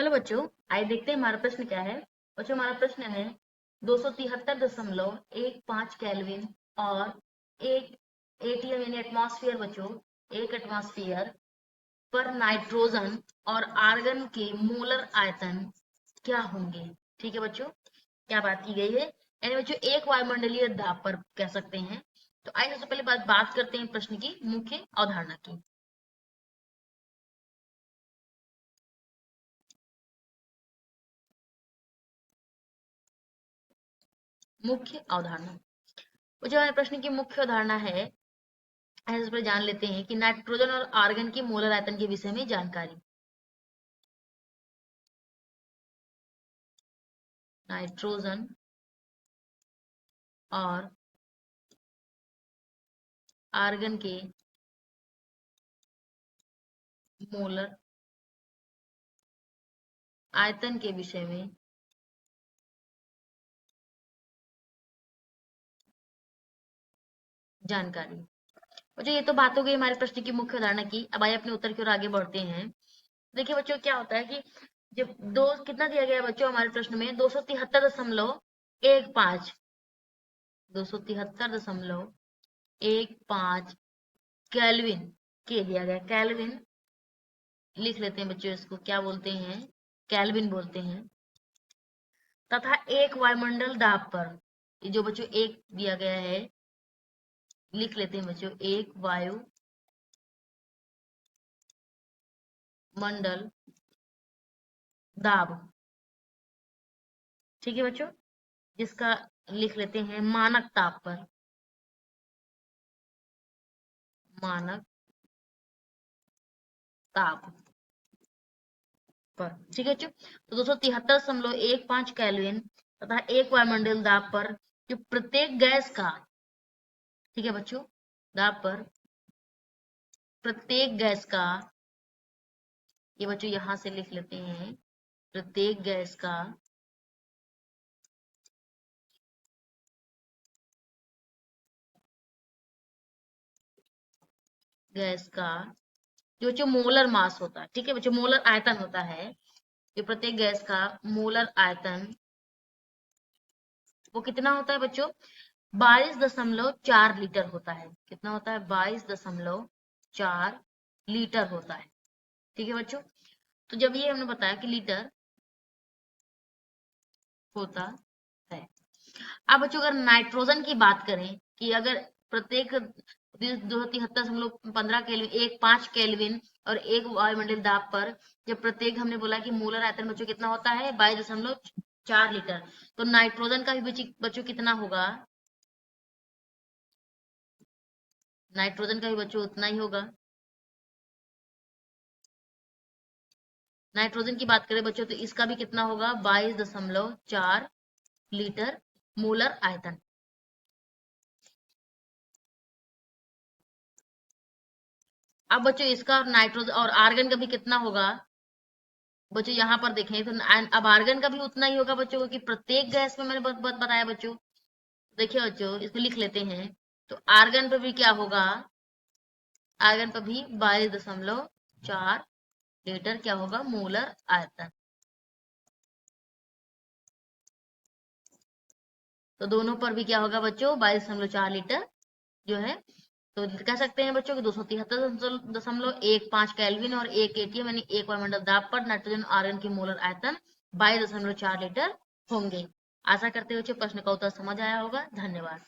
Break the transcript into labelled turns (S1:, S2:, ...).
S1: Hello बच्चों, आइए देखते हैं हमारा प्रश्न क्या है। बच्चों, हमारा प्रश्न है 273.15 केल्विन और एक एटीएम यानी एटमॉस्फेयर। बच्चों, एक एटमॉस्फेयर पर नाइट्रोजन और आर्गन के मोलर आयतन क्या होंगे। ठीक है बच्चों, क्या बात की गई है, यानी बच्चों एक वायुमंडलीय दाब पर कह सकते हैं। तो आइए सबसे पहले बात करते हैं प्रश्न की मुख्य अवधारणा की। मुख्य अवधारणा, जो हमारे प्रश्न की मुख्य अवधारणा है, इस पर जान लेते हैं कि नाइट्रोजन और आर्गन के मोलर आयतन के विषय में जानकारी। नाइट्रोजन और आर्गन के मोलर आयतन के विषय में जानकारी। बच्चों, ये तो बात हो गई हमारे प्रश्न की मुख्य अवधारणा की। अब आइए अपने उत्तर की ओर आगे बढ़ते हैं। देखिए बच्चों, क्या होता है कि जब दो कितना दिया गया है बच्चों हमारे प्रश्न में 273.15 273.15 केल्विन के दिया गया। केल्विन लिख लेते हैं बच्चों, इसको क्या बोलते हैं, केल्विन बोलते हैं। तथा एक वायुमंडल दाब पर, ये जो बच्चों एक दिया गया है, लिख लेते हैं बच्चों, एक वायु मंडल दाब। ठीक है बच्चों, जिसका लिख लेते हैं मानक ताप पर, मानक ताप पर। ठीक है बच्चों, तो 273.15 केल्विन तथा एक वायुमंडल दाब पर जो प्रत्येक गैस का, ठीक है बच्चों, दाब पर प्रत्येक गैस का, ये बच्चों यहां से लिख लेते हैं, प्रत्येक गैस का जो जो मोलर मास होता है, ठीक है बच्चों, मोलर आयतन होता है, जो प्रत्येक गैस का मोलर आयतन वो कितना होता है बच्चों, 22.4 लीटर होता है। कितना होता है, 22.4 लीटर होता है। ठीक है बच्चों, तो जब ये हमने बताया कि लीटर होता है। अब बच्चों अगर नाइट्रोजन की बात करें कि अगर प्रत्येक 273.15 केल्विन, एक 5 केल्विन और एक वायुमंडल दाब पर जब प्रत्येक, हमने बोला कि मोलर आयतन बच्चों कितना होता है, 22.4 लीटर। तो नाइट्रोजन का भी बच्चों कितना होगा, नाइट्रोजन का भी बच्चों उतना ही होगा। नाइट्रोजन की बात करें बच्चों तो इसका भी कितना होगा, 22.4 लीटर मोलर आयतन। अब बच्चों इसका और नाइट्रोजन और आर्गन का भी कितना होगा बच्चों, यहाँ पर देखें तो अब आर्गन का भी उतना ही होगा बच्चों, क्योंकि प्रत्येक गैस में मैंने बताया बच्चों। देखिए बच्चों, इसको लिख लेते हैं, तो आर्गन पर भी क्या होगा, आर्गन पर भी 22.4 लीटर क्या होगा, मोलर आयतन। तो दोनों पर भी क्या होगा बच्चों, 22.4 लीटर जो है। तो कह सकते हैं बच्चों कि 273.15 केल्विन और एक एटीएम यानी एक वायुमंडल दाब पर नाइट्रोजन आर्गन की मोलर आयतन 22.4 लीटर होंगे। आशा करते हैं बच्चों प्रश्न का उत्तर समझ आया होगा। धन्यवाद।